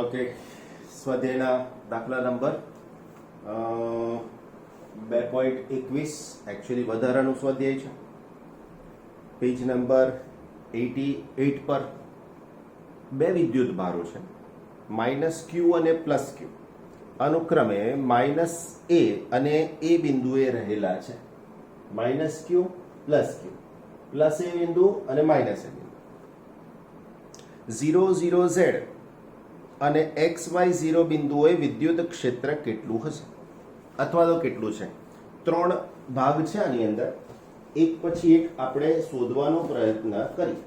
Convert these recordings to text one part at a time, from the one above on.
Okay, સ્વાધ્યાયના દાખલા number 2.21 actually વધારાનું સ્વાધ્યાય છે. પેજ નંબર 88 પર બે વિદ્યુત ભારો છે, -q અને +q. અનુક્રમે -a અને a બિંદુએ રહેલા છે. -q +q, +a બિંદુ અને -a બિંદુ. 0 0 z અને XY0 બિંદુએ વિદ્યુત ક્ષેત્ર કેટલું હશે અથવા તો કેટલું છે. ત્રણ ભાગ છે આની અંદર, એક પછી એક આપણે શોધવાનો પ્રયત્ન કરીએ.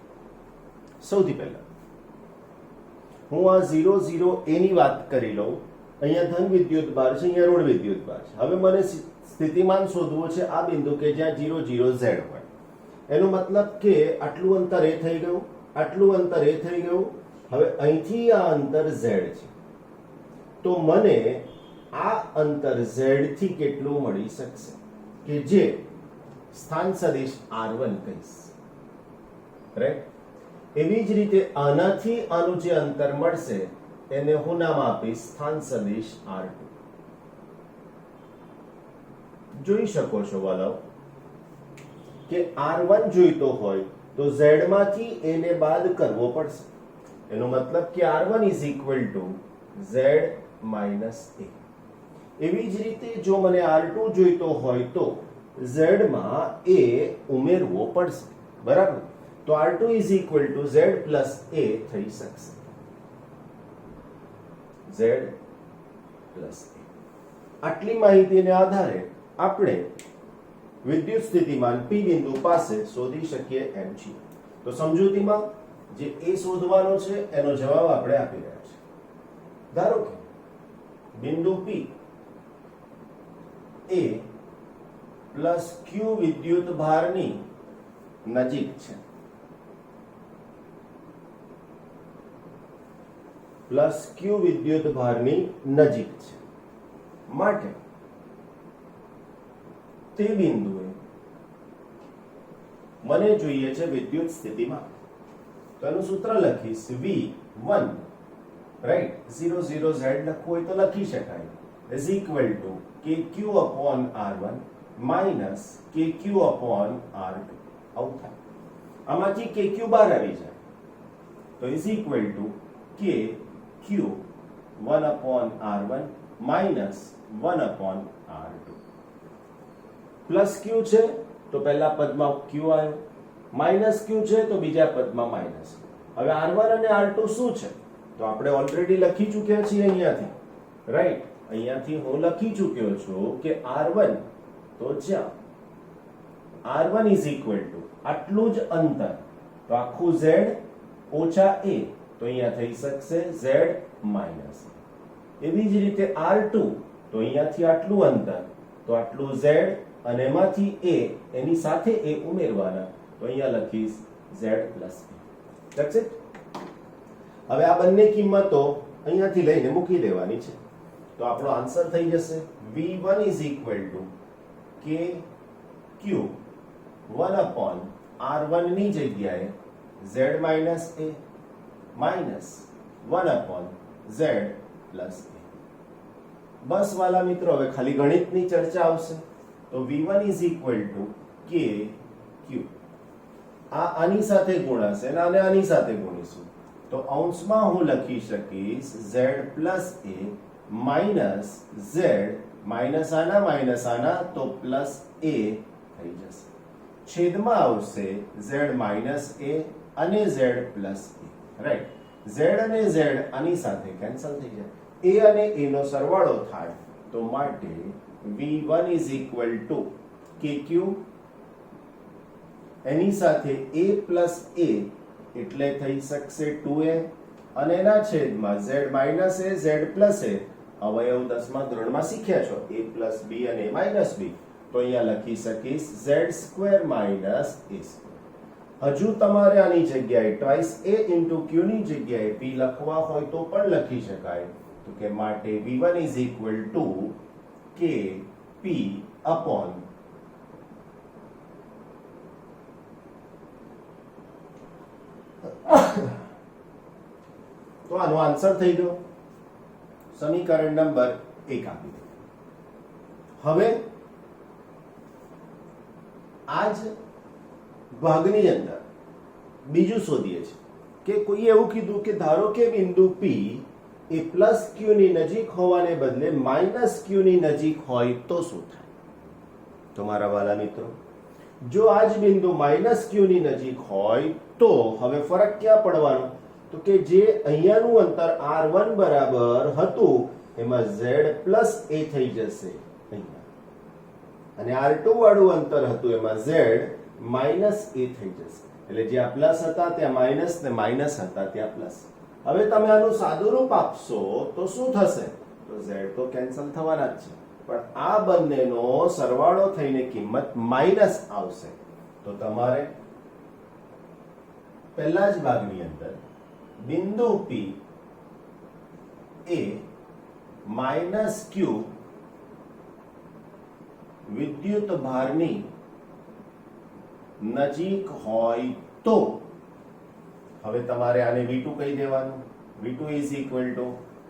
સૌથી પહેલા હું આ 0 0 a ની વાત કરી લઉં. અહીંયા ધન વિદ્યુત ભાર છે, અહીંયા ઋણ વિદ્યુત ભાર છે. હવે મને સ્થિતિમાન શોધવું છે આ બિંદુ કે જ્યાં 0 0 z હોય. એનો મતલબ કે આટલું અંતર એ થઈ ગયું, આટલું અંતર એ થઈ ગયું. હવે અહીંથી આ અંતર z છે, તો મને આ અંતર z થી કેટલું મળી શકશે કે જે સ્થાન સદિશ r1 કહીશ, રાઈટ. એવી જ રીતે આનાથી આનું જે અંતર મળશે એને હું નામ આપીશ સ્થાન સદિશ r2. જોઈ શકો છો વાલાઓ કે r1 જોઈતો હોય તો z માંથી a ને બાદ કરવો પડશે. એનો મતલબ કે r1 = z - a. એવી જ રીતે જો મને r2 જોઈતો હોય તો z માં a ઉમેરવો પડશે, બરાબર. તો r2 = z + a થઈ શકશે, z + a. આટલી માહિતીને આધારે આપણે વિદ્યુત સ્થિતિમાન p બિંદુ પાસે શોધી શકીએ એમ છીએ. તો સમજૂતીમાં જે એ શોધવાનો છે એનો જવાબ આપણે આપી રહ્યા છીએ. ધારો કે બિંદુ P એ +q વિદ્યુત ભારની નજીક છે, +q વિદ્યુત ભારની નજીક છે માટે તે બિંદુએ મને જોઈએ છે વિદ્યુત સ્થિતિમાન. તો એનું સૂત્ર લખીશ V1, રાઈટ. 0 0 z લખવું હોય તો લખી શકાય = kq/r1 - kq/r2. આવું થાય. આમાંથી kq બહાર આવી જાય તો = kq1/r1 - 1/r2. +q છે તો પહેલા પદમાં q આવ્યો, -q છે તો બીજા પદમાં માઈનસ. હવે r1 અને r2 શું છે તો આપણે ઓલરેડી લખી ચૂક્યા છીએ અહીંયાથી, રાઈટ. અહીંયાથી હું લખી ચૂક્યો છું કે r1 તો જ્યાં r1 = આટલું જ અંતર, તો આખું z - a તો અહીંયા થઈ શકશે z - એવી જ રીતે r2 તો અહીંયાથી આટલું અંતર, તો આટલું z અને એમાંથી a, એની સાથે a ઉમેરવાના, તો અહીંયા લખીશ z + a. That's it. હવે આ બંને કિંમતો અહીંયાથી લઈને મૂકી દેવાની છે તો આપણો આન્સર થઈ જશે V1 = kq1/r1 ની જગ્યાએ z - a - 1/z + a. બસ વાલા મિત્રો, હવે ખાલી ગણિતની ચર્ચા આવશે. તો V1 = kq. આની સાથે ગુણાશે અને આની સાથે ગુણીશું તો અંશમાં હું લખી શકીશ z + a - z આના તો +a થઈ જશે. છેદમાં આવશે z - a અને z + a, રાઈટ. z અને z આની સાથે કેન્સલ થઈ જાય, a અને a નો સરવાળો થાય તો માટે V1 = kq, એની સાથે a + a એટલે થઈ શકશે 2a, અને એના છેદમાં z - a z + a. અવયવ 10મા ધોરણમાં શીખ્યા છો, a + b અને a - b. તો અહીંયા લખી શકીશ z² - a². હજુ તમારે આની જગ્યાએ twice a × q ની જગ્યાએ p લખવા હોય તો પણ લખી શકાય. તો કે માટે V1 = kp/ તો આનો આન્સર થઈ ગયો સમીકરણ નંબર 1 આપી દો. હવે આ જ ભાગની અંદર બીજું શોધીએ છીએ કે કોઈએ એવું કીધું કે ધારો કે બિંદુ P એ પ્લસ Q ની નજીક હોવાને બદલે માઇનસ Q ની નજીક હોય તો શું થાય? તો મારા વાલા મિત્રો, જો આ જ બિંદુ માઇનસ Q ની નજીક હોય તો હવે ફરક ક્યાં પડવાનો? તો કે જે અહીંયાનું અંતર R1 બરાબર હતું એમાં Z પ્લસ A થઈ જશે અહીંયા, અને R2 વાળું અંતર હતું એમાં Z માઇનસ A થઈ જશે. એટલે જ્યાં પ્લસ હતા ત્યાં માઇનસ ને માઇનસ હતા ત્યાં પ્લસ. હવે તમે આનું સાદુરૂપ આપશો તો શું થશે? તો Z તો કેન્સલ થવાના જ છે, પણ આ બંનેનો સરવાળો થઈને કિંમત માઇનસ આવશે. તો તમારે પહેલા જ ભાગની અંદર બિંદુ P એ માઇનસ Q વિદ્યુત ભારની નજીક હોય તો હવે તમારે આને V2 કહી દેવાનું. V2 is equal to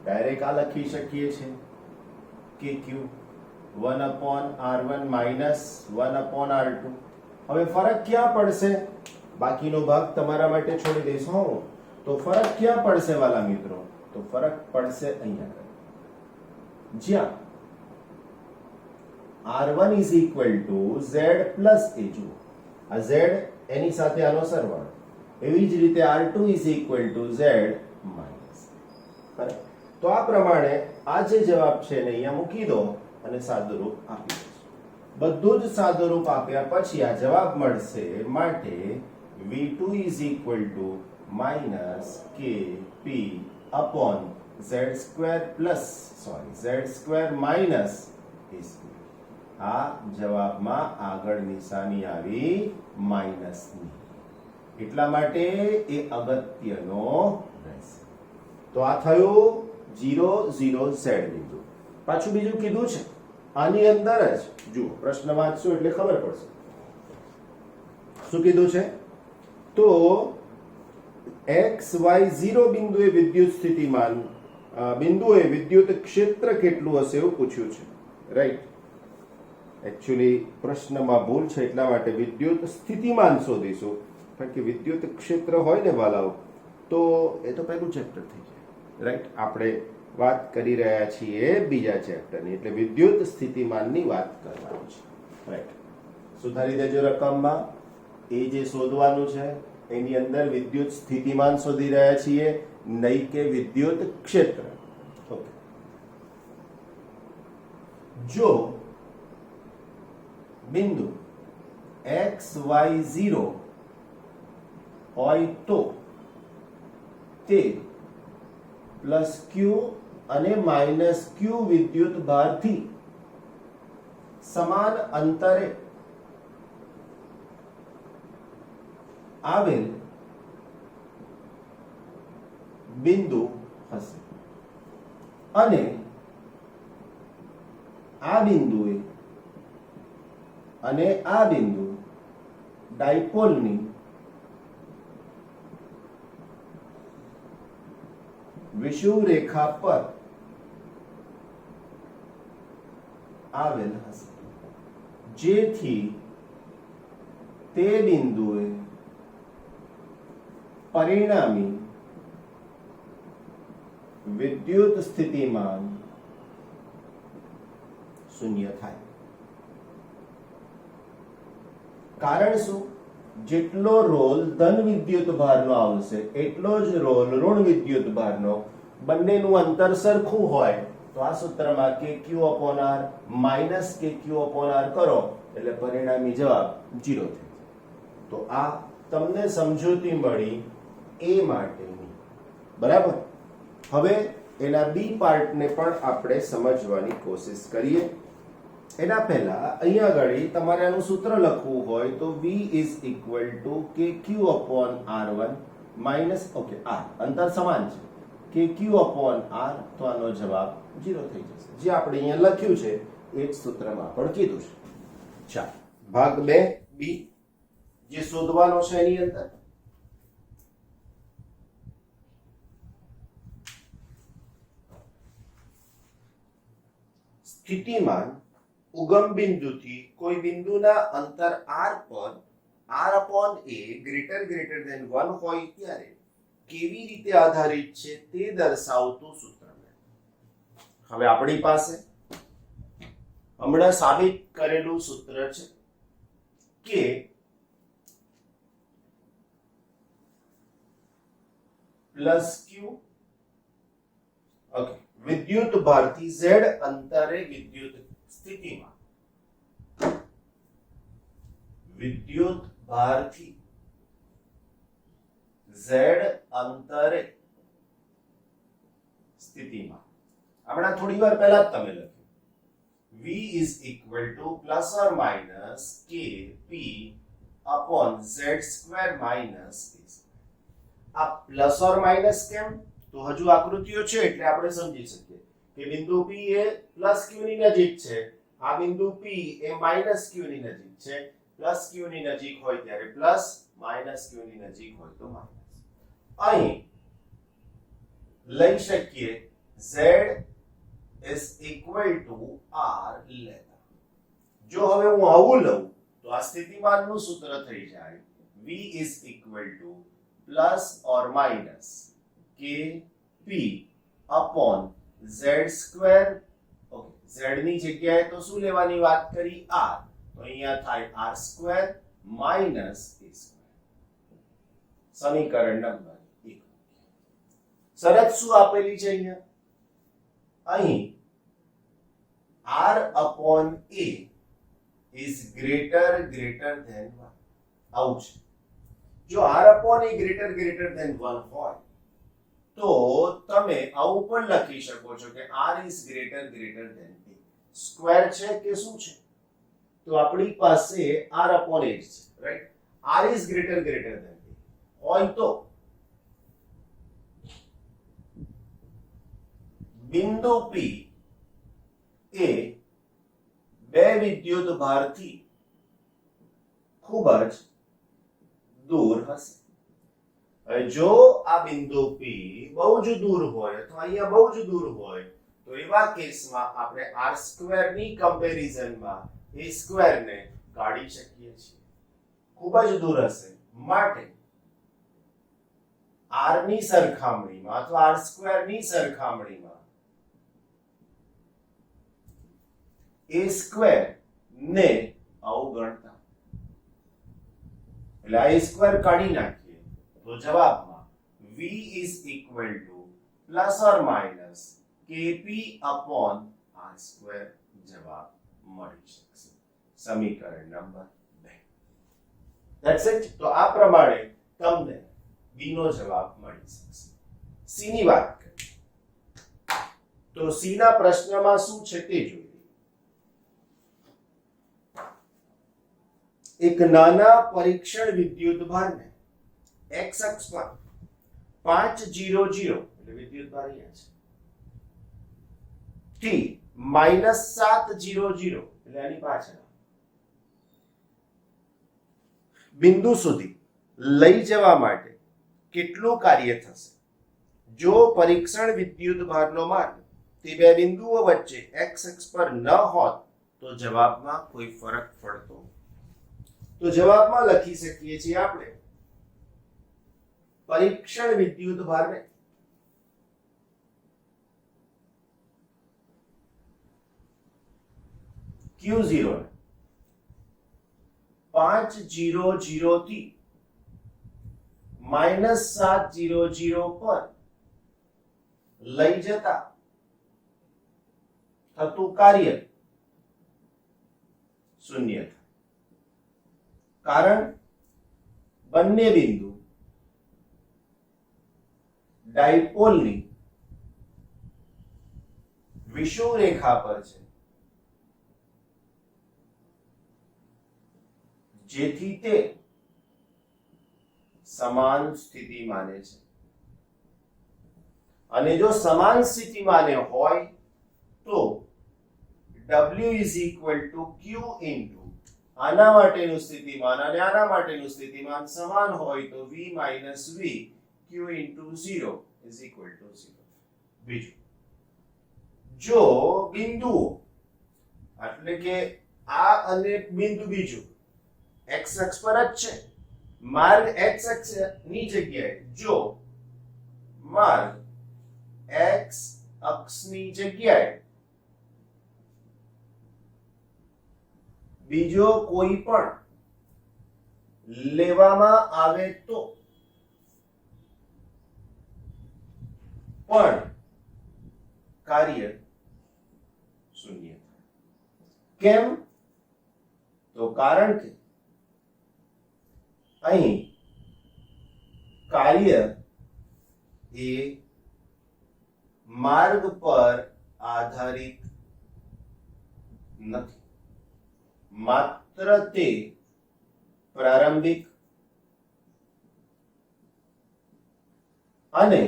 direct આ લખી શકીએ છીએ KQ 1/R1 માઇનસ 1/R2. હવે ફરક ક્યાં પડશે? બાકીનો ભાગ તમારા માટે છોડી દઈશ હું. તો ફરક ક્યાં પડશે વાલા મિત્રો? તો ફરક પડશે અહીંયા, જ્યાં R1 is equal to Z plus A. જુઓ, આ Z એની સાથે આનો સરવાળો, એવી જ રીતે R2 is equal to Z minus. તો આ પ્રમાણે આ જે જવાબ છે ને અહીંયા મૂકી દો અને સાદુરૂપ આપી દો. બધું જ સાદુરૂપ આપ્યા પછી આ જવાબ મળશે. માટે V2 is equal to minus KP upon Z square plus Z square minus A square. આ જવાબમાં આગળ નિશાની આવી માઇનસની, એટલા માટે એ અગત્યનો રહેશે. તો આ થયું 0 0 Z બિંદુ. પાછું બીજું કીધું છે આની અંદર જ, જુઓ પ્રશ્ન વાંચશું એટલે ખબર પડશે શું કીધું છે. તો XY0 બિંદુએ વિદ્યુત સ્થિતિમાન બિંદુએ વિદ્યુત ક્ષેત્ર કેટલું હશે એવું પૂછ્યું છે, રાઈટ. એકચ્યુઅલી પ્રશ્નમાં ભૂલ છે, એટલા માટે વિદ્યુત સ્થિતિમાન શોધીશું. કારણ કે વિદ્યુત ક્ષેત્ર હોય ને વાલાઓ, તો એ તો પહેલું ચેપ્ટર થઈ જાય, રાઈટ. આપણે વાત કરી રહ્યા છીએ બીજા ચેપ્ટરની, એટલે વિદ્યુત સ્થિતિમાનની વાત કરવાની છે, રાઈટ. સુધારી દેજો રકમમાં. એ જે શોધવાનું છે એની અંદર વિદ્યુત સ્થિતિમાન શોધી રહ્યા છીએ, નહીં કે વિદ્યુત ક્ષેત્ર. ઓકે. જો બિંદુ XY0 હોય તો તે પ્લસ Q અને માઇનસ Q વિદ્યુત ભારથી સમાન અંતરે આવેલ બિંદુ હશે, અને આ બિંદુએ અને આ બિંદુ ડાયપોલની વિષુવ રેખા પર આવેલ હશે, જેથી તે બિંદુએ પરિણામી વિદ્યુત સ્થિતિમાન શૂન્ય થાય. કારણ શું? જેટલો રોલ ધન વિદ્યુત ભારનો આવશે એટલો જ રોલ ઋણ વિદ્યુત ભારનો. બંનેનું અંતર સરખું હોય તો આ સૂત્રમાં KQ/R માઇનસ KQ/R કરો એટલે પરિણામી જવાબ 0 થઈ જાય. તો આ તમને સમજૂતી મળી એ માટેની, બરાબર. હવે એના બી પાર્ટને પણ આપણે સમજવાની કોશિશ કરીએ. એના પહેલા અહીંયા આગળ તમારે આનું સૂત્ર લખવું હોય તો V is equal to KQ/R1 minus, okay, R અંતર સમાન છે, KQ/R, તો આનો જવાબ 0 થઈ જશે. જે આપણે અહીંયા લખ્યું છે એ જ સૂત્રમાં પણ કીધું છે. ચાલો, ભાગ 2 બી જે શોધવાનો છે એની અંદર સ્થિતિમાન ઉગમ બિંદુથી કોઈ બિંદુના અંતર r પર r/a ગ્રેટર ધેન 1 હોય ત્યારે કેવી રીતે આધારિત છે તે દર્શાવતું સૂત્ર મેળવો। હવે આપણી પાસે હમણાં સાબિત કરેલું સૂત્ર છે કે પ્લસ ક્યુ ઓકે વિદ્યુત ભારથી z અંતરે વિદ્યુત સ્થિતિમાં વિદ્યુત ભારથી z અંતરે સ્થિતિમાં હમણાં થોડી વાર પહેલા જ તમે લખ્યું v is equal to plus or minus kp upon z square minus a square। આ પ્લસ ઓર માઇનસ કેમ? તો હજુ આકૃતિઓ છે એટલે આપણે સમજી શકીએ કે બિંદુ p એ પ્લસ q ની નજીક છે, આ બિંદુ p એ માઇનસ q ની નજીક છે। પ્લસ q ની નજીક હોય ત્યારે પ્લસ, માઇનસ q ની નજીક હોય તો માઇનસ। અહીં લઈ શકીએ z is equal to r લેતા। જો હવે હું આવું લઉં તો આ સ્થિતિમાનનું સૂત્ર થઈ જાય v is equal to plus or minus kp upon z square। Okay z ની જગ્યાએ તો શું લેવાની વાત કરી? r, તો અહીંયા થાય r square minus a square। સમીકરણ નંબર 1। શરત શું આપેલી છે અહીંયા? અહીં r upon a is greater than 1 આવું છે। જો r upon a greater than 1 હોય તો તમે આવું પણ લખી શકો છો કે r is greater than a। Square છે કે શું છે? તો આપણી પાસે r upon a છે, right? r is greater than a હોય તો બિંદુ p એ બે વિદ્યુત ભારથી ખૂબ જ દૂર હશે। હવે જો આ બિંદુ p બહુ જ દૂર હોય અથવા અહીંયા બહુ જ દૂર હોય તો એવા કેસમાં આપણે r² ની કમ્પેરિઝનમાં a સ્ક્વેર ને કાઢી શકીએ છીએ। ખૂબ જ દૂર હશે માટે r ની સરખામણીમાં અથવા r² ની સરખામણીમાં a સ્ક્વેર ને અવગણતા, એટલે a સ્ક્વેર કાઢી નાખીએ તો જવાબમાં v is equal to plus or minus kp upon r square જવાબ મળી શકશે। સમીકરણ નંબર 2। That's it. તો આ પ્રમાણે તમને b નો જવાબ મળી શકશે। c ની વાત કરીએ તો c ના પ્રશ્નમાં શું છે તે જોઈએ। એક નાના પરીક્ષણ વિદ્યુત ભારને x અક્ષ પર 500 એટલે વિદ્યુત ભાર અહીંયા છે થી -700 એટલે આની પાછળ બિંદુ સુધી લઈ જવા માટે કેટલું કાર્ય થશે? જો પરીક્ષણ વિદ્યુત ભારનો માર્ગ તે બે બિંદુઓ વચ્ચે x અક્ષ પર ન હોત તો જવાબમાં કોઈ ફરક પડતો? તો જવાબમાં લખી શકીએ છીએ આપણે પરીક્ષણ વિદ્યુત ભારને Q0 500 થી -700 પર લઈ જતા થતું કાર્ય શૂન્ય થાય। કારણ બંને બિંદુ ડાયપોલની વિષુવરેખા પર છે, જેથી તે સમાન સ્થિતિ માને છે। અને જો સમાન સ્થિતિ માને હોય તો W is equal to Q into આના માટેનું સ્થિતિમાન અને આના માટેનું સ્થિતિમાન સમાન હોય તો v minus v q into 0 is equal to 0। બીજું, જો બિંદુઓ એટલે કે આ અને બિંદુ બીજું x અક્ષ પર જ છે. માર્ગ x અક્ષ ની જગ્યાએ જો માર્ગ x અક્ષની જગ્યાએ બીજો કોઈ પણ લેવામાં આવે તો પણ કાર્ય શૂન્ય થાય. કેમ? તો કારણ કે અહીં કાર્ય એ માર્ગ પર આધારિત નથી, માત્ર તે પ્રારંભિક અને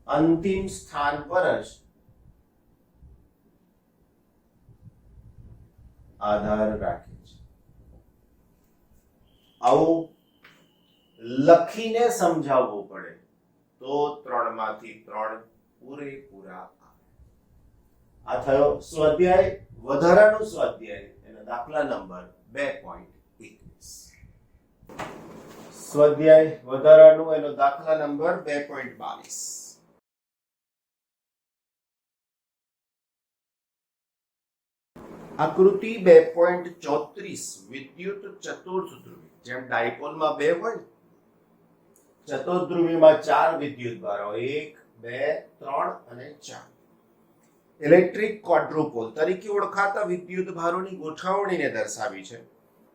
અંતિમ સ્થાન પર જ આધાર રાખે છે. આવું લખીને સમજાવવું પડે તો 3 માંથી 3 પૂરેપૂરા આવે. આ થયો સ્વાધ્યાય, વધારાનો સ્વાધ્યાય, એનો દાખલા નંબર 2.21. સ્વાધ્યાય વધારાનું એનો દાખલા નંબર 2.22. આકૃતિ 2.34 વિદ્યુત ચતુર્થ ધ્રુવી. જેમ ડાયપોલમાં 2 હોય, ચતુર્ધ્રુવીમાં 4 વિદ્યુત ભારો, 1 2 3 અને 4. ઇલેક્ટ્રિક ક્વાડ્રુપોલ તરીકે ઓળખાતા વિદ્યુત ભારોની ગોઠવણીને દર્શાવી છે.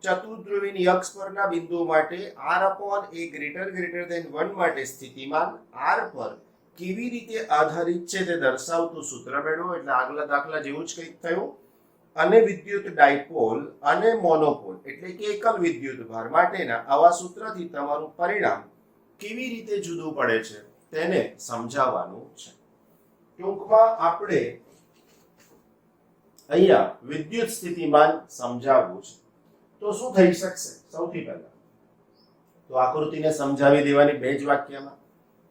ચતુર્ધ્રુવીની અક્ષ પરના બિંદુઓ માટે r/a > 1 માટે સ્થિતિમાન r પર કેવી રીતે આધારિત છે તે દર્શાવતું સૂત્ર મેળવો. એટલે આગલા દાખલા જેવું જ કંઈક થયું. અને વિદ્યુત ડાયપોલ અને મોનોપોલ એટલે કે એકલ વિદ્યુત ભાર માટેના આવા સૂત્રથી તમારું પરિણામ કેવી રીતે જુદું પડે છે તેને સમજાવવાનું છે. ટૂંકમાં આપણે અહીંયા વિદ્યુત સ્થિતિમાન સમજાવવું છે. તો શું થઈ શકશે? સૌથી પહેલા તો આકૃતિને સમજાવી દેવાની 2 જ વાક્યમાં.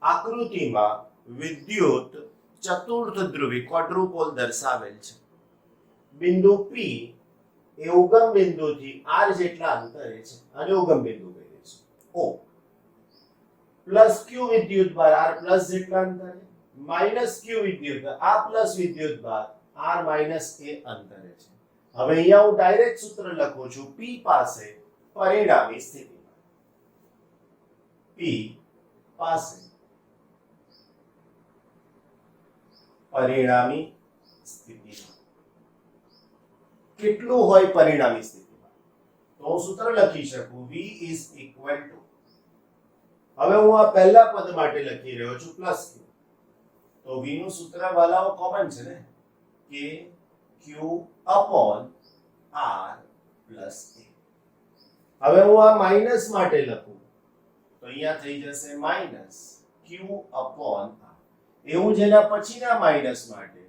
આકૃતિમાં વિદ્યુત ચતુર્થ ધ્રુવી ક્વાડ્રુપોલ દર્શાવેલ છે. બિંદુ P એ ઉગમ બિંદુથી r જેટલા અંતરે છે અને ઉગમ બિંદુ કહીએ છીએ O. પ્લસ q વિદ્યુત ભાર r પ્લસ જેટલા અંતરે, માઈનસ q વિદ્યુત ભાર આ પ્લસ વિદ્યુત ભાર r માઈનસ a અંતરે છે. હવે અહીંયા હું ડાયરેક્ટ સૂત્ર લખું છું. P પાસે પરિણામી સ્થિતિમાન, P પાસે પરિણામી સ્થિતિમાન કેટલું હોય? પરિણામી સ્થિતિમાન તો હું સૂત્ર લખી શકું V = હવે હું આ પહેલા પદ માટે લખી રહ્યો છું પ્લસ q. તો V નું સૂત્ર વાલાઓ કોમન છે ને, કે q upon r plus a. હવે હું આ માઈનસ માટે લખું તો અહીંયા થઈ જશે માઈનસ q upon r. એવું જ એના પછીના માઈનસ માટે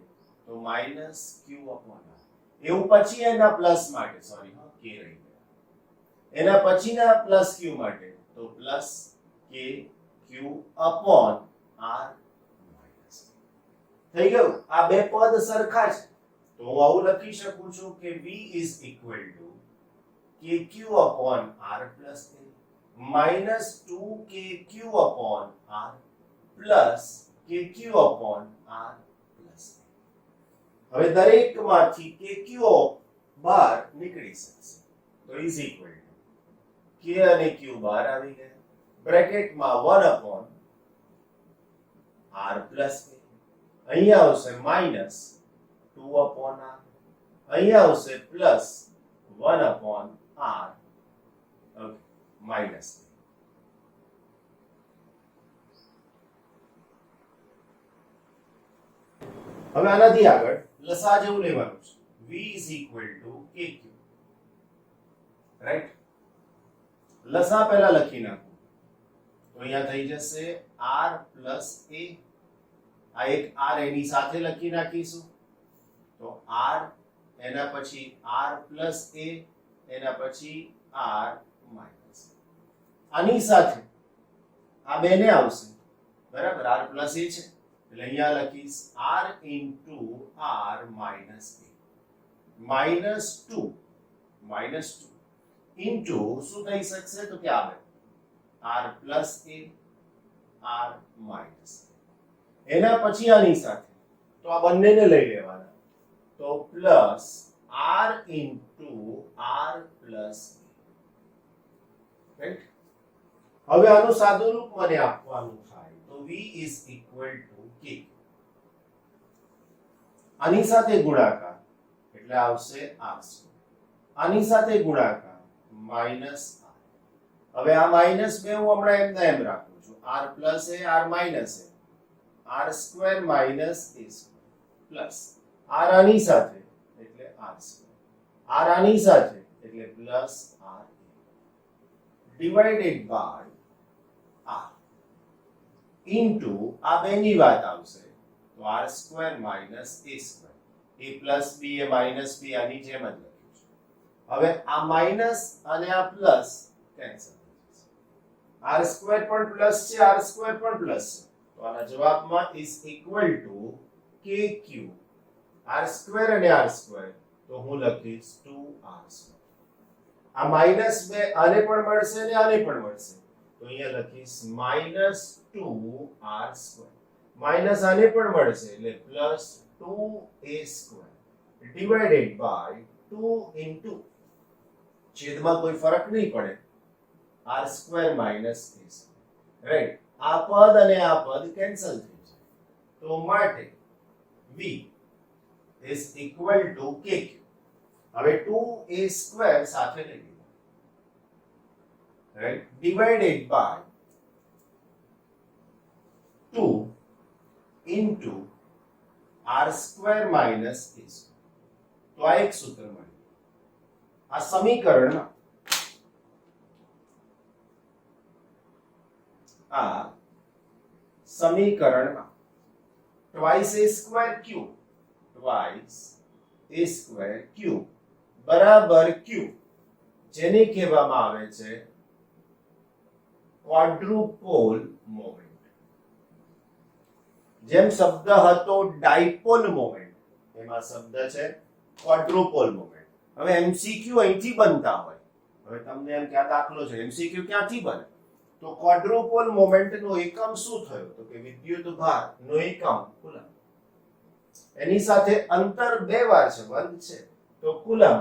તો માઈનસ q upon r. એવું પછી એના પ્લસ માટે, સોરી હા k રહી ગયા, એના પછીના પ્લસ q માટે તો plus k q upon r minus. થઈ ગયું. આ બે પદ સરખા છે તો હું આવું લખી શકું છું કે V = kq upon r plus a minus 2kq upon r plus kq upon r plus a. હવે દરેકમાંથી kq બહાર નીકળી શકશે તો is equal to k અને q બહાર આવી ગયા. બ્રેકેટમાં 1 upon r plus a. અહીંયા આવશે માઈનસ 2 upon r. અહીંયા આવશે plus 1 upon r. Okay, minus. હવે આનાથી આગળ લસા જેવું લેવાનું છે. V = kq. રાઈટ? લસા પહેલા લખી નાખો તો અહીંયા થઈ જશે r plus a. આ એક r એની સાથે લખી નાખીશું તો r, એના પછી r plus a, એના પછી r minus. આની સાથે આ બેને આવશે બરાબર, r plus a છે એટલે અહીંયા લખીશ r into r minus a -2 into શું થઈ શકશે તો કે આવે r plus a r minus a. એના પછી આની સાથે તો આ બંનેને લઈ લેવાના તો plus r into r plus a. Right. હવે આનું સાદું રૂપ મને આપવાનું થાય તો v is equal to k. આની સાથે ગુણાકાર એટલે આવશે r સ્ક્વેર. આની સાથે ગુણાકાર માઈનસ r. હવે આ માઈનસ બે હું હમણાં એમના એમ રાખું છું r plus a r minus a r square minus a square plus r આની સાથે એટલે r સ્ક્વેર r આની સાથે એટલે plus r divided by r into આ બેની વાત આવશે તો r square minus a square a plus b એ માઈનસ b આની જેમ જ લખ્યું છે. હવે આ માઈનસ અને આ પ્લસ કેન્સલ થઈ જશે. r સ્ક્વેર પણ પ્લસ છે r સ્ક્વેર પણ પ્લસ છે તો આના જવાબમાં is equal to kq r square અને r સ્ક્વેર તો હું લખીશ 2r સ્ક્વેર. આ માઈનસ બે આને પણ મળશે અને આને પણ મળશે તો અહીંયા લખીશ -2r સ્ક્વેર માઈનસ આને પણ મળશે એટલે plus 2a square divided by 2 into છેદમાં કોઈ ફરક નહીં પડે r square minus a square. Right. આ પદ અને આ પદ કેન્સલ થઈ જાય તો માટે v is equal to kq. હવે 2a સ્ક્વેર સાથે લઈ લીધો right divided by 2 into r square minus a square. તો આ એક સૂત્ર મળ્યું. આ સમીકરણમાં twice a square cube બરાબર q જેને કહેવામાં આવે છે ક્વાડ્રુપોલ મોમેન્ટ. જેમ શબ્દ હતો ડાયપોલ મોમેન્ટ એમાં શબ્દ છે ક્વાડ્રુપોલ મોમેન્ટ. હવે એમસીક્યુ અહીંથી બનતા હોય હવે તમને એમ કે આ દાખલો છે એમસીક્યુ ક્યાંથી બને તો ક્વાડ્રુપોલ મોમેન્ટનો એકમ શું થયો તો કે વિદ્યુત ભારનો એકમ કુલમ. એની સાથે અંતર બે વાર છે બંધ છે તો કુલમ.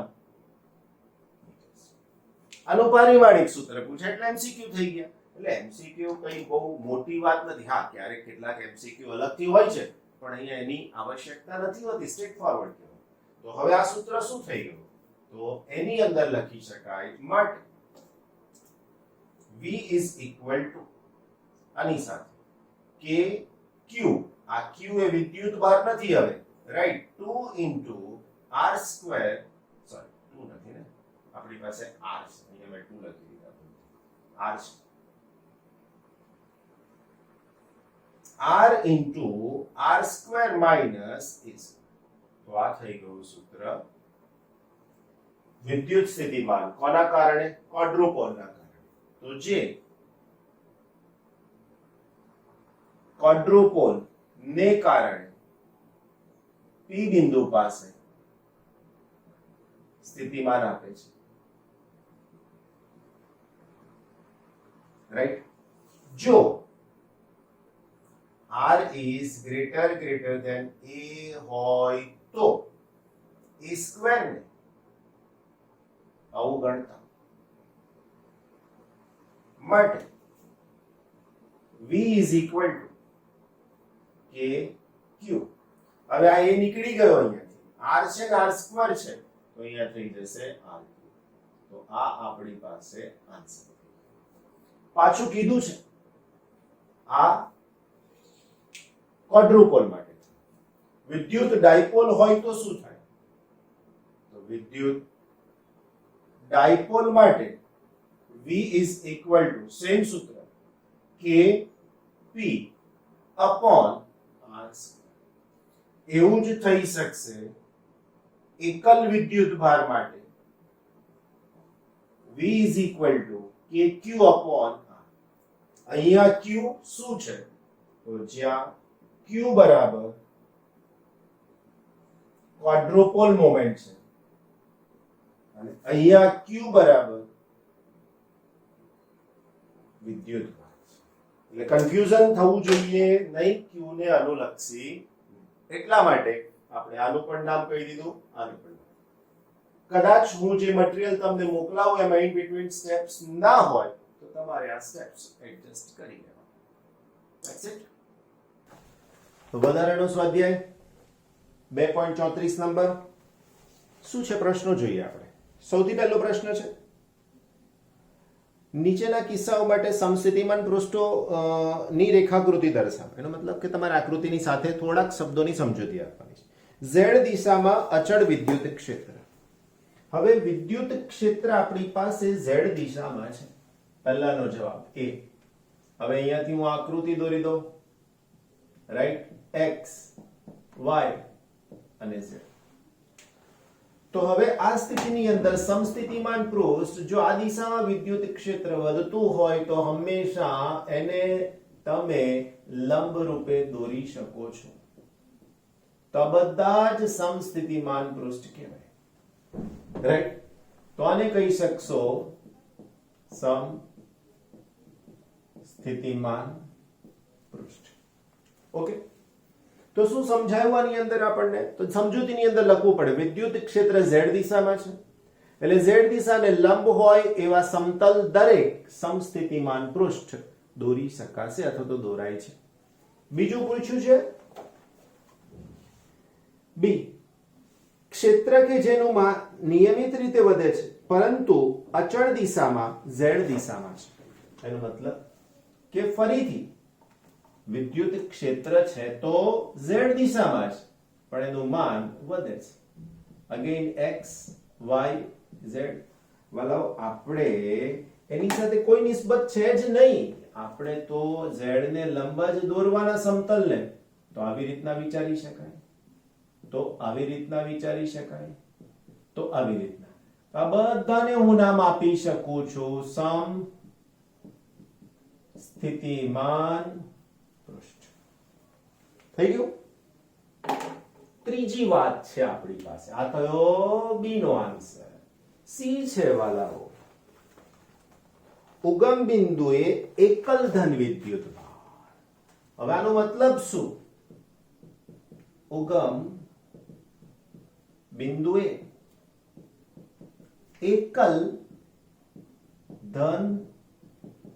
આનું પારિમાણિક સૂત્ર પૂછે એટલે એમસીક્યુ થઈ ગયા. એટલે એમસીક્યુ કઈ બહુ મોટી વાત નથી. હા ક્યારેક કેટલાક એમસીક્યુ અલગથી હોય છે પણ અહીંયા એની આવશ્યકતા નથી હોતી. સ્ટ્રેટ ફોરવર્ડ કહેવાય. તો હવે આ સૂત્ર શું થઈ ગયું તો એની અંદર લખી શકાય માટે v is equal to આની સાથે k q. આ q એ વિદ્યુત ભાર નથી હવે right 2 into r square sorry 2 નથી ને આપણી પાસે r છે અહીંયા મેં 2 લખી દીધા r છે r into r square minus a તો આ થઈ ગયું સૂત્ર વિદ્યુત સ્થિતિમાન કોના કારણે ક્વાડ્રુપોલના કારણે. તો જે ક્વાડ્રુપોલ ને કારણે p બિંદુ પાસે સ્થિતિમાન આપે છે રાઈટ. જો r is greater than a હોય તો a સ્ક્વેર ને આવું ગણતા માટે v is equal to k q. હવે આ a નીકળી ગયો અહીંયાથી r છે ને r સ્ક્વેર છે તો અહીંયા થઈ જશે r. તો આ આપણી પાસે આન્સર. પાછું કીધું છે આ ક્વાડ્રુપોલ માટે. વિદ્યુત ડાયપોલ હોય તો શું થાય તો વિદ્યુત ડાયપોલ માટે v is equal to same સૂત્ર k p upon r square. એવું જ થઈ શકશે એકલ વિદ્યુત ભાર માટે v is equal to kq upon r. અહીંયા q શું છે તો જ્યાં q Q બરાબર ક્વાડ્રોપોલ મોમેન્ટ છે અને અહીંયા Q બરાબર વિદ્યુત ભાર છે. એટલે કન્ફ્યુઝન થવું જોઈએ નહીં Q ને અનુલક્ષી. એટલા માટે આપણે આનું પણ નામ કહી દીધું, આનું પણ. કદાચ હું જે મટીરીયલ તમને મોકલાવું એમાં ઇન બિટવીન સ્ટેપ્સ ના હોય તો તમારે આ સ્ટેપ્સ એડજસ્ટ કરી લેવા. That's it. તો વધારાનો સ્વાધ્યાય 2.34 નંબર શું છે? પ્રશ્નો જોઈએ આપણે. સૌથી પહેલો પ્રશ્ન છે, નીચેના કિસ્સાઓ માટે સમસ્થિતિમાન પૃષ્ઠો ની રેખાકૃતિ દર્શાવો. એનો મતલબ કે તમારે આકૃતિની સાથે થોડાક શબ્દોની સમજૂતી આપવાની છે. Z દિશામાં અચળ વિદ્યુત ક્ષેત્ર. હવે વિદ્યુત ક્ષેત્ર આપણી પાસે Z દિશામાં છે. પહેલાનો જવાબ A. હવે અહીંયાથી હું આકૃતિ દોરી દઉં, રાઈટ? X, Y અને Z. તો હવે આ સ્થિતિની અંદર સમસ્થિતિમાન પૃષ્ઠ જો આ દિશામાં વિદ્યુત ક્ષેત્ર વધતું હોય તો હંમેશા એને તમે લંબ રૂપે દોરી શકો છો. તો બધા જ સમસ્થિતિમાન પૃષ્ઠ કહેવાય, રાઈટ? તો આને કહી શકશો સમસ્થિતિમાન પૃષ્ઠ. ઓકે, તો શું સમજાયું આની અંદર આપણને? તો સમજૂતીની અંદર લખવું પડે વિદ્યુત ક્ષેત્ર Z દિશામાં છે એટલે Z દિશાને લંબ હોય એવા સમતલ દરેક સમસ્થિતિમાન પૃષ્ઠ દોરી શકાશે અથવા તો દોરાય છે. બીજું પૂછ્યું છે B. ક્ષેત્ર કે જેનું માન નિયમિત રીતે વધે છે પરંતુ અચળ દિશામાં Z દિશામાં છે. એનો મતલબ કે ફરીથી વિદ્યુત ક્ષેત્ર છે તો Z દિશામાં છે પણ એનું માન વધે છે. Again x y z. વાલાઓ આપણે એની સાથે કોઈ નિસ્બત છે જ નહીં. આપણે તો Z ને લંબ જ દોરવાના સમતલને. તો આવી રીતના વિચારી શકાય, તો આવી રીતના વિચારી શકાય, તો આવી રીતના. આ બધાને હું નામ આપી શકું છું સમસ્થિતિમાન પૃષ્ઠ. થઈ ગયું? ત્રીજી વાત છે આપણી પાસે. આ થયો B નો આન્સર. C છે વાલાઓ, ઉગમ બિંદુએ એકલ ધન વિદ્યુત ભાર. હવે આનો મતલબ શું? ઉગમ બિંદુએ એકલ ધન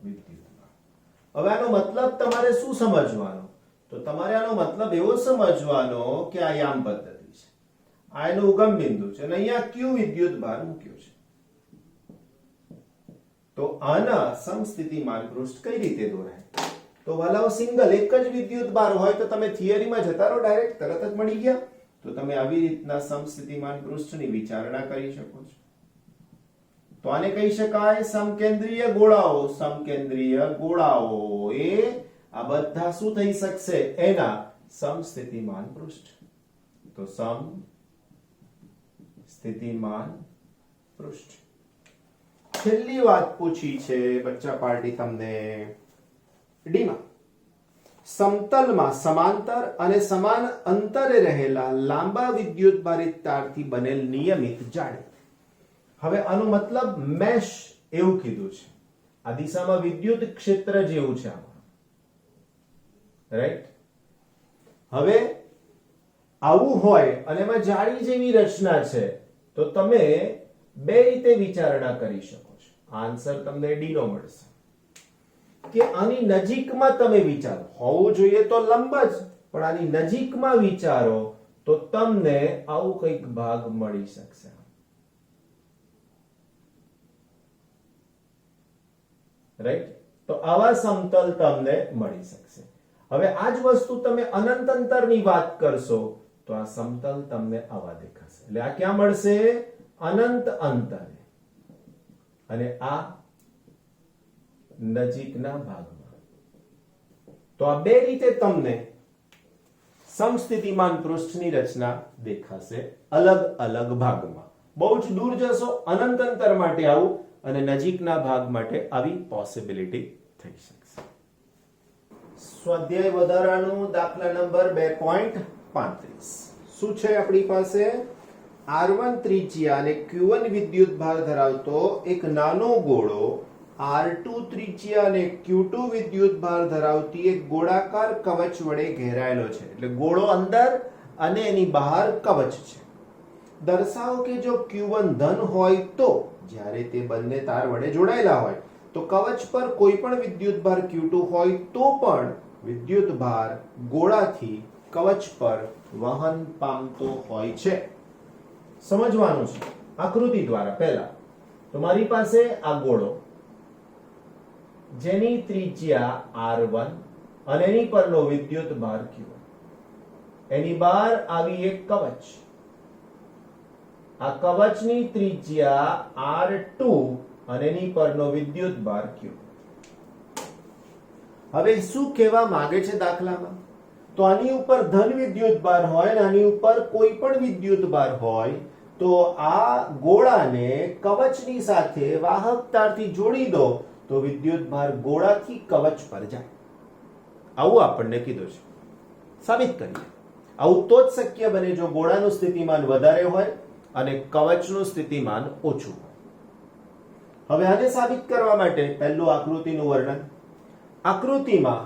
વિદ્યુત ભાર. હવે આનો મતલબ તમારે શું સમજવાનો? તો તમારે આનો મતલબ એવો સમજવાનો કે આ યામ પદ્ધતિ છે, આ એનું ઉગમ બિંદુ છે અને અહીંયા Q વિદ્યુત ભાર મૂક્યો છે. તો આના સમસ્થિતિમાન પૃષ્ઠ કઈ રીતે દોરાય? તો વાલાઓ સિંગલ એક જ વિદ્યુત ભાર હોય તો તમે થિયરીમાં જતા રહો, ડાયરેક્ટ તરત જ મળી ગયા. તો તમે આવી રીતના સમસ્થિતિમાન પૃષ્ઠની વિચારણા કરી શકો છો. તો આને કહી શકાય સમકેન્દ્રીય ગોળાઓ. સમકેન્દ્રીય ગોળાઓ એ આ બધા શું થઈ શકશે? એના સમસ્થિતિમાન પૃષ્ઠ. તો સમસ્થિતિમાન પૃષ્ઠ. છેલ્લી વાત પૂછી છે બચ્ચા પાર્ટી તમને ડી માં. સમતલમાં સમાંતર અને સમાન અંતરે રહેલા લાંબા વિદ્યુત ભારિત તારથી બનેલ નિયમિત જાળી. હવે આનો મતલબ મેશ એવું કીધું છે. આ દિશામાં વિદ્યુત ક્ષેત્ર જેવું છે આમાં, રાઈટ? હવે આવું હોય અને એમાં જાળી જેવી રચના છે તો તમે બે રીતે વિચારણા કરી શકો છો. આન્સર તમને ડી નો મળશે કે આની નજીકમાં તમે વિચારો. હોવું જોઈએ તો લંબ જ, પણ આની નજીકમાં વિચારો તો તમને આવું કંઈક ભાગ મળી શકશે. રાઈટ? તો આવા સમતલ તમને મળી શકશે. હવે આ જ વસ્તુ તમે અનંત અંતરની વાત કરશો તો આ સમતલ તમને આવા દેખાશે. એટલે આ ક્યાં મળશે? અનંત અંતરે, અને આ નજીકના ભાગમાં. તો આ બે રીતે તમને સમસ્થિતિમાન પૃષ્ઠની રચના દેખાશે અલગ અલગ ભાગમાં. બહુ જ દૂર જશો અનંત અંતર માટે આવું, અને નજીકના ભાગ માટે આવી પોસિબિલિટી થઈ શકશે. સ્વાધ્યાય વધારાનું દાખલા નંબર 2.35 શું છે આપણી પાસે R1 ત્રિજ્યા અને Q1 વિદ્યુત ભાર ધરાવતો એક નાનો ગોળો R2 ત્રિજ્યા અને Q2 વિદ્યુત ભાર ધરાવતી એક ગોળાકાર કવચ વડે ઘેરાયેલો છે. એટલે ગોળો અંદર અને એની બહાર કવચ છે. દર્શાવો કે જો Q1 ધન હોય તો જ્યારે તે બંને તાર વડે જોડાયેલા હોય તો કવચ પર કોઈ પણ વિદ્યુત ભાર Q2 હોય તો પણ વિદ્યુત ભાર ગોળાથી કવચ પર વહન પામતો હોય છે. સમજવાનું છે આકૃતિ દ્વારા. પહેલા તો મારી પાસે આ ગોળો જેની ત્રિજ્યા R1 અને એની પરનો વિદ્યુત ભાર Q1, એની બહાર આવી એક કવચ, આ કવચની ત્રિજ્યા R2 અને એની પરનો વિદ્યુત ભાર Q. હવે શું કહેવા માંગે છે દાખલામાં? તો આની ઉપર ધન વિદ્યુત ભાર હોય અને આની ઉપર કોઈ પણ વિદ્યુત ભાર હોય તો આ ગોળાને કવચની સાથે વાહક તારથી જોડી દો તો વિદ્યુત ભાર ગોળાથી કવચ પર જાય. આવું આપણને કીધું છે. સાબિત કરીએ. આવું તો જ શક્ય બને જો ગોળાનું સ્થિતિમાન વધારે હોય અને કવચનું સ્થિતિમાન ઓછું હોય. હવે આને સાબિત કરવા માટે પહેલું આકૃતિનું વર્ણન. આકૃતિમાં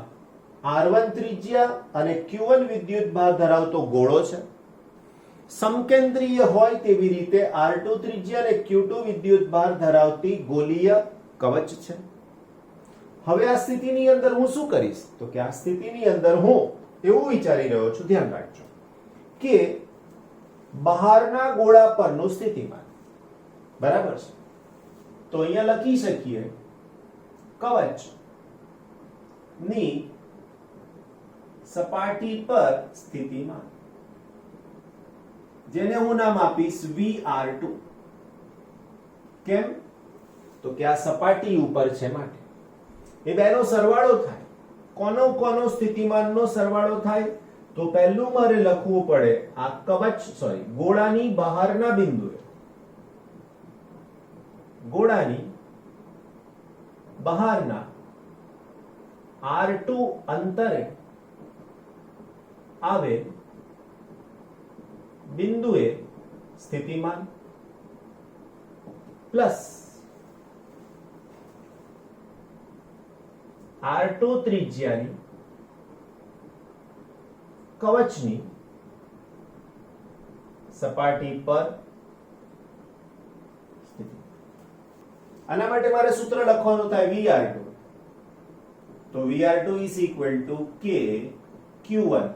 R1 ત્રિજ્યા અને Q1 વિદ્યુત ભાર ધરાવતો ગોળો છે. સમકેન્દ્રીય હોય તેવી રીતે R2 ત્રિજ્યા અને Q2 વિદ્યુત ભાર ધરાવતી ગોળીય કવચ છે. હવે આ સ્થિતિની અંદર હું શું કરીશ? તો કે આ સ્થિતિની અંદર હું એવું વિચારી રહ્યો છું, ધ્યાન રાખજો, કે બહારના ગોળા પરનું સ્થિતિમાન બરાબર છે. તો અહીંયા લખી શકીએ કવચ ની સપાટી પર સ્થિતિમાન, જેને હું નામ આપીશ VR2. કેમ? તો કે આ સપાટી ઉપર છે માટે. એ બેનો સરવાળો થાય. કોનો સ્થિતિમાનનો સરવાળો થાય? તો પહેલું મારે લખવું પડે આ કવચ ગોળાની બહારના બિંદુએ, ગોળાની બહારના R2 અંતરે આવેલ બિંદુએ સ્થિતિમાન પ્લસ R2 ત્રિજ્યાની કવચની સપાટી પર સ્થિતિ. આના માટે મારે સૂત્ર લખવાનું થાય VR2. તો VR2 is equal to K Q1,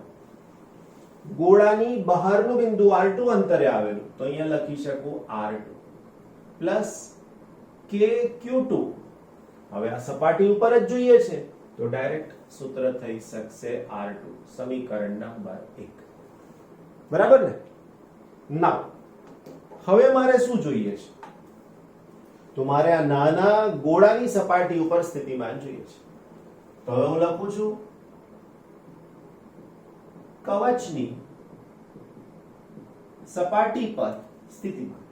ગોળાની બહારનું બિંદુ R2 અંતરે આવેલું તો અહીંયા લખી શકું R2 પ્લસ K Q2. હવે આ સપાટી ઉપર જ જોઈએ છે તો ડાયરેક્ટ સૂત્ર થઈ શકશે R2, સમીકરણ નંબર 1. બરાબર ને? નાઉ હવે મારે શું જોઈએ છે? તો મારે આ નાના ગોળાની સપાટી ઉપર સ્થિતિમાન જોઈએ છે. તો હવે હું લખું છું કવચની સપાટી પર સ્થિતિમાન,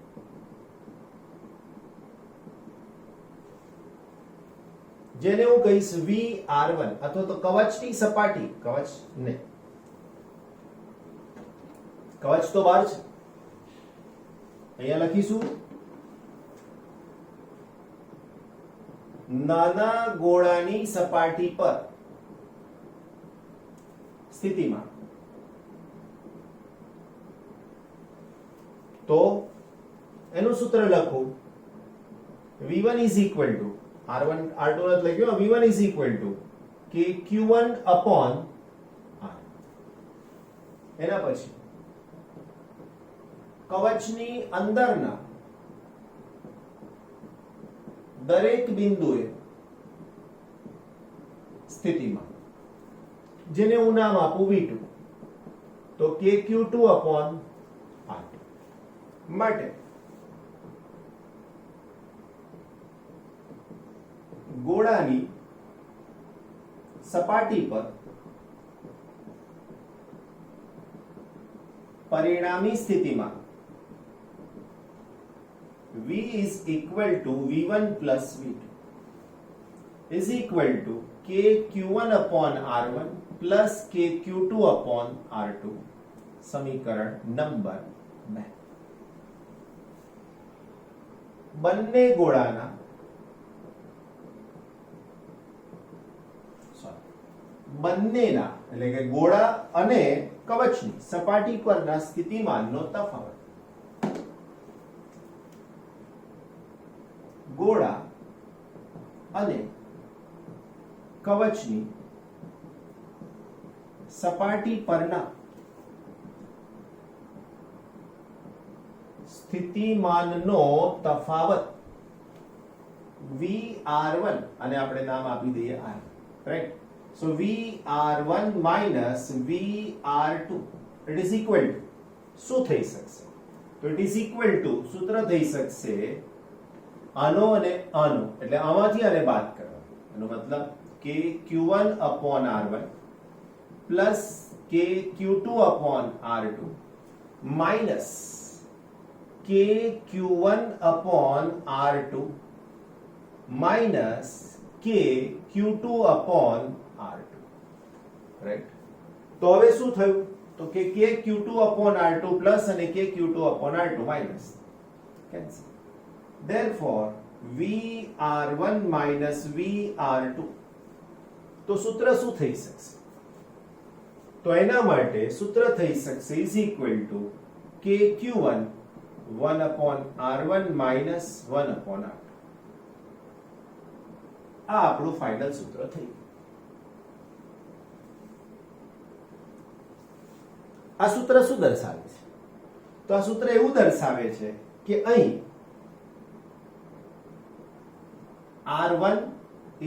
જેને હું કહીશ VR1 અથવા તો કવચની સપાટી, કવચ ને કવચ તો બહાર છે, અહીંયા લખીશું નાના ગોળાની સપાટી પર સ્થિતિમાન. તો એનું સૂત્ર લખું V1 is equal to R1 R2 નથી લખ્યું, V1 is equal to K Q1 upon R. એના પછી કવચની અંદરના દરેક બિંદુએ સ્થિતિમાન, જેને હું નામ આપું V2. તો K Q2 upon R2 માટે ગોળાની સપાટી પર પરિણામી સ્થિતિમાન V is equal to V1 plus V2. is equal to KQ1/R1 plus KQ2/R2 સમીકરણ નંબર 2 બંને ગોળાના બંનેના એટલે કે ગોળા અને કવચની સપાટી પરના સ્થિતિમાનનો તફાવત ગોળા અને કવચની સપાટી પરના સ્થિતિમાનનો તફાવત VR1 અને આપણે નામ આપી દઈએ R, right? So VR1 minus VR2 it is equal to શું થઈ શકશે? તો it is equal to સૂત્ર થઈ શકશે આનો અને આનો, એટલે આમાંથી આને બાદ કરવાનો. એનો મતલબ KQ1/R1 plus KQ2/R2 minus KQ1/R2 minus KQ2/R2, right? તો હવે શું થયું? તો કે KQ2/R2 પ્લસ અને KQ2/R2 minus cancel. Therefore VR1 minus VR2, તો સૂત્ર શું થઈ શકશે? તો એના માટે સૂત્ર થઈ શકશે is equal to KQ1 1/R1 minus 1/R2. આ આપણું ફાઇનલ સૂત્ર થઈ ગયું. આ સૂત્ર શું દર્શાવે છે? તો આ સૂત્ર એવું દર્શાવે છે કે અહીં R1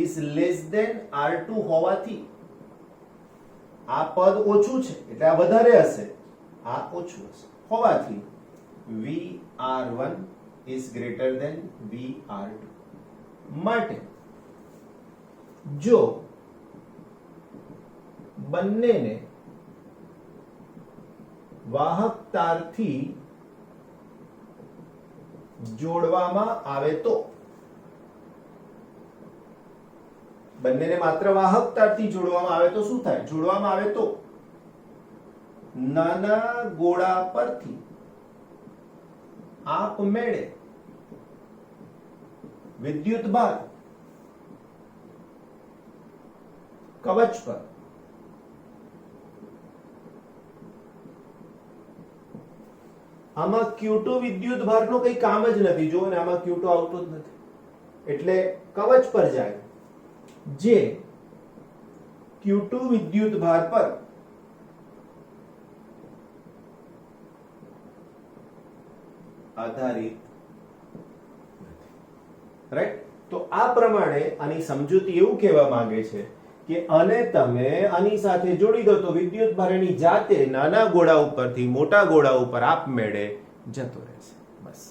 is less than R2 હોવાથી આ પદ ઓછું છે એટલે આ વધારે હશે, આ ઓછું હશે હોવાથી VR1 is greater than VR2. માટે જો બંનેને વાહકતારથી જોડવામાં આવે તો, બંનેને માત્ર વાહકતારથી જોડવામાં આવે તો શું થાય? જોડવામાં આવે તો નાના ગોળા પરથી આપમેળે વિદ્યુત ભાર કવચ પર આમાં Q2 વિદ્યુત ભારનો કઈ કામ જ નથી. જો ને આમાં Q2 આવતો જ નથી એટલે કવચ પર જાય, જે Q2 વિદ્યુત ભાર પર આધારિત નથી, રાઈટ? તો આ પ્રમાણે આની સમજૂતી એવું કહેવા માંગે છે કે આને તમે આની સાથે જોડી દો તો વિદ્યુત ભાર એની જાતે નાના ગોળા ઉપરથી મોટા ગોળા ઉપર આપમેળે જતો રહેશે. બસ,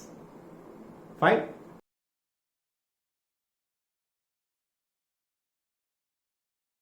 ફાઇન.